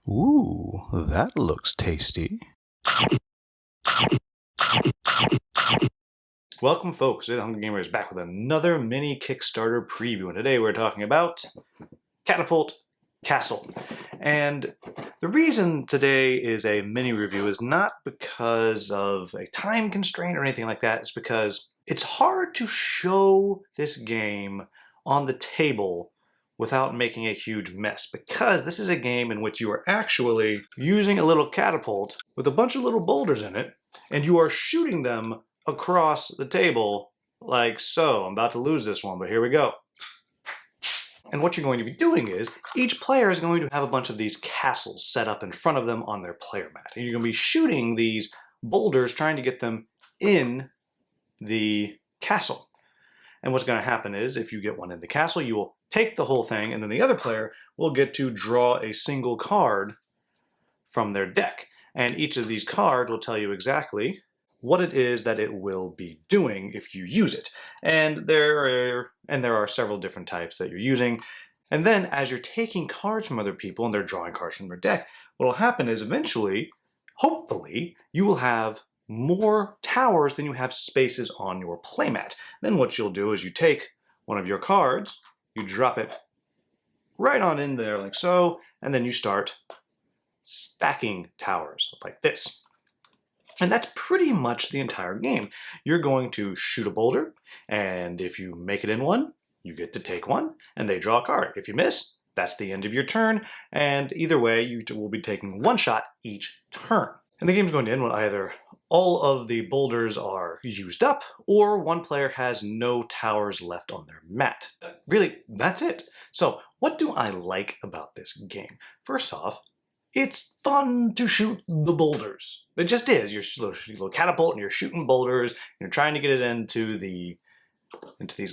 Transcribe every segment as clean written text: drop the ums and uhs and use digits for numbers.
Ooh, that looks tasty. Welcome, folks. The Hungry Gamer is back with another mini Kickstarter preview, and today we're talking about Catapult Castle. And the reason today is a mini review is not because of a time constraint or anything like that. It's because it's hard to show this game on the table without making a huge mess, because this is a game in which you are actually using a little catapult with a bunch of little boulders in it, and you are shooting them across the table like so. I'm about to lose this one, but here we go. And what you're going to be doing is, each player is going to have a bunch of these castles set up in front of them on their player mat. And you're going to be shooting these boulders, trying to get them in the castle. And what's going to happen is, if you get one in the castle, you will take the whole thing, and then the other player will get to draw a single card from their deck. And each of these cards will tell you exactly what it is that it will be doing if you use it. And there are several different types that you're using. And then as you're taking cards from other people and they're drawing cards from their deck, what will happen is eventually, hopefully, you will have more towers than you have spaces on your playmat. Then what you'll do is you take one of your cards, you drop it right on in there like so, and then you start stacking towers like this. And that's pretty much the entire game. You're going to shoot a boulder, and if you make it in one, you get to take one, and they draw a card. If you miss, that's the end of your turn, and either way, you will be taking one shot each turn. And the game's going to end when either all of the boulders are used up, or one player has no towers left on their mat. Really, that's it. So, what do I like about this game? First off, it's fun to shoot the boulders. It just is. You're a little catapult and you're shooting boulders, and you're trying to get it into these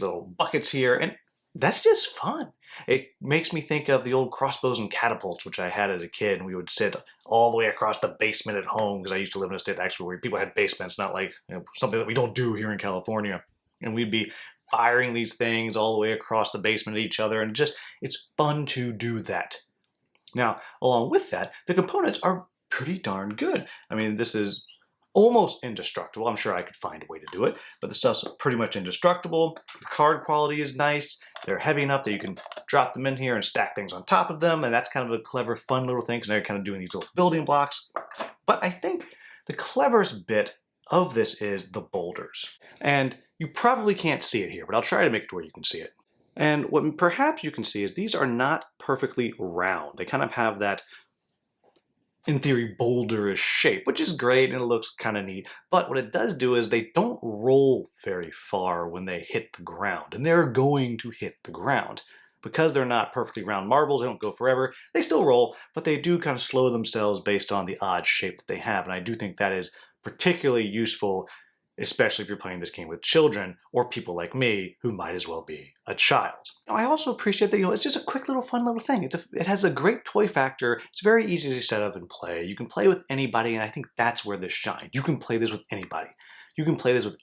little buckets here, and that's just fun. It makes me think of the old crossbows and catapults, which I had as a kid, and we would sit all the way across the basement at home, because I used to live in a state actually where people had basements, not like something that we don't do here in California. And we'd be firing these things all the way across the basement at each other, and it's fun to do that. Now, along with that, the components are pretty darn good. I mean, this is almost indestructible. I'm sure I could find a way to do it, but the stuff's pretty much indestructible. The card quality is nice. They're heavy enough that you can drop them in here and stack things on top of them, and that's kind of a clever, fun little thing, because they're kind of doing these little building blocks. But I think the cleverest bit of this is the boulders. And you probably can't see it here, but I'll try to make it to where you can see it. And what perhaps you can see is these are not perfectly round. They kind of have that, in theory, boulderish shape, which is great and it looks kind of neat. But what it does do is they don't roll very far when they hit the ground. And they're going to hit the ground. Because they're not perfectly round marbles, they don't go forever. They still roll, but they do kind of slow themselves based on the odd shape that they have. And I do think that is particularly useful, especially if you're playing this game with children or people like me who might as well be a child. Now, I also appreciate that it's just a quick little fun little thing. It has a great toy factor. It's very easy to set up and play. You can play with anybody, and I think that's where this shines. You can play this with anybody. You can play this with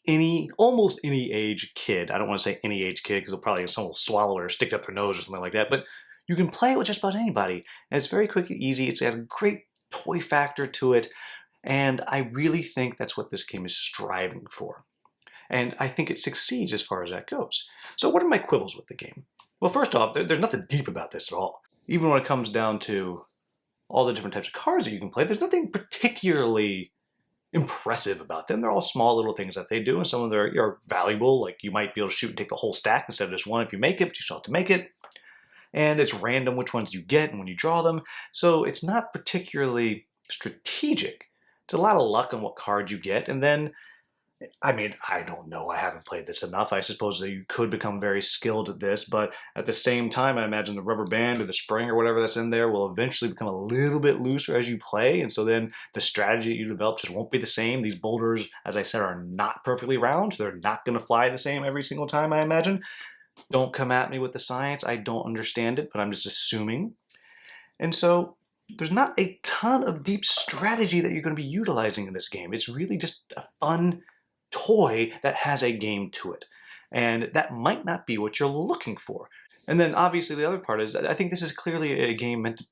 almost any age kid. I don't want to say any age kid, because someone will swallow it or stick it up their nose or something like that, but you can play it with just about anybody. And it's very quick and easy. It's got a great toy factor to it. And I really think that's what this game is striving for. And I think it succeeds as far as that goes. So what are my quibbles with the game? Well, first off, there's nothing deep about this at all. Even when it comes down to all the different types of cards that you can play, there's nothing particularly impressive about them. They're all small little things that they do, and some of them are valuable. Like you might be able to shoot and take the whole stack instead of just one if you make it, but you still have to make it. And it's random which ones you get and when you draw them. So it's not particularly strategic. It's a lot of luck on what card you get, and then, I mean, I don't know, I haven't played this enough. I suppose that you could become very skilled at this, but at the same time, I imagine the rubber band or the spring or whatever that's in there will eventually become a little bit looser as you play, and so then the strategy that you develop just won't be the same. These boulders, as I said, are not perfectly round, so they're not going to fly the same every single time, I imagine. Don't come at me with the science. I don't understand it, but I'm just assuming. And so there's not a ton of deep strategy that you're going to be utilizing in this game. It's really just a fun toy that has a game to it. And that might not be what you're looking for. And then obviously the other part is, I think this is clearly a game meant to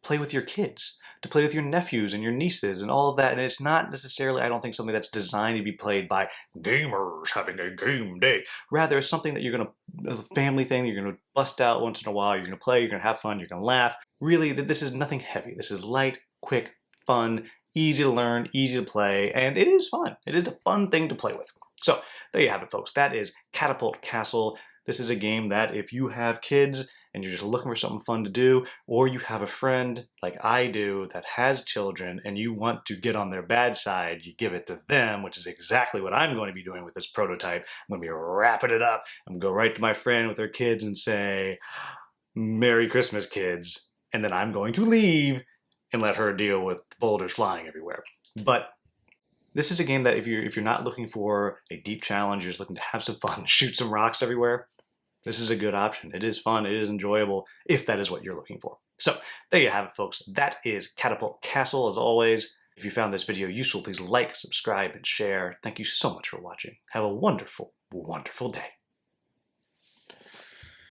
play with your kids. to play with your nephews and your nieces and all of that. And it's not necessarily, I don't think, something that's designed to be played by gamers having a game day. Rather, it's something that you're going to, a family thing, you're going to bust out once in a while, you're going to play, you're going to have fun, you're going to laugh. Really, this is nothing heavy. This is light, quick, fun, easy to learn, easy to play, and it is fun. It is a fun thing to play with. So there you have it, folks. That is Catapult Castle. This is a game that if you have kids and you're just looking for something fun to do, or you have a friend like I do that has children and you want to get on their bad side, you give it to them, which is exactly what I'm going to be doing with this prototype. I'm going to be wrapping it up and go right to my friend with their kids and say, "Merry Christmas, kids." And then I'm going to leave and let her deal with boulders flying everywhere. But this is a game that if you're not looking for a deep challenge, you're just looking to have some fun, shoot some rocks everywhere, this is a good option. It is fun, it is enjoyable, if that is what you're looking for. So there you have it, folks. That is Catapult Castle. As always, if you found this video useful, please like, subscribe, and share. Thank you so much for watching. Have a wonderful, wonderful day.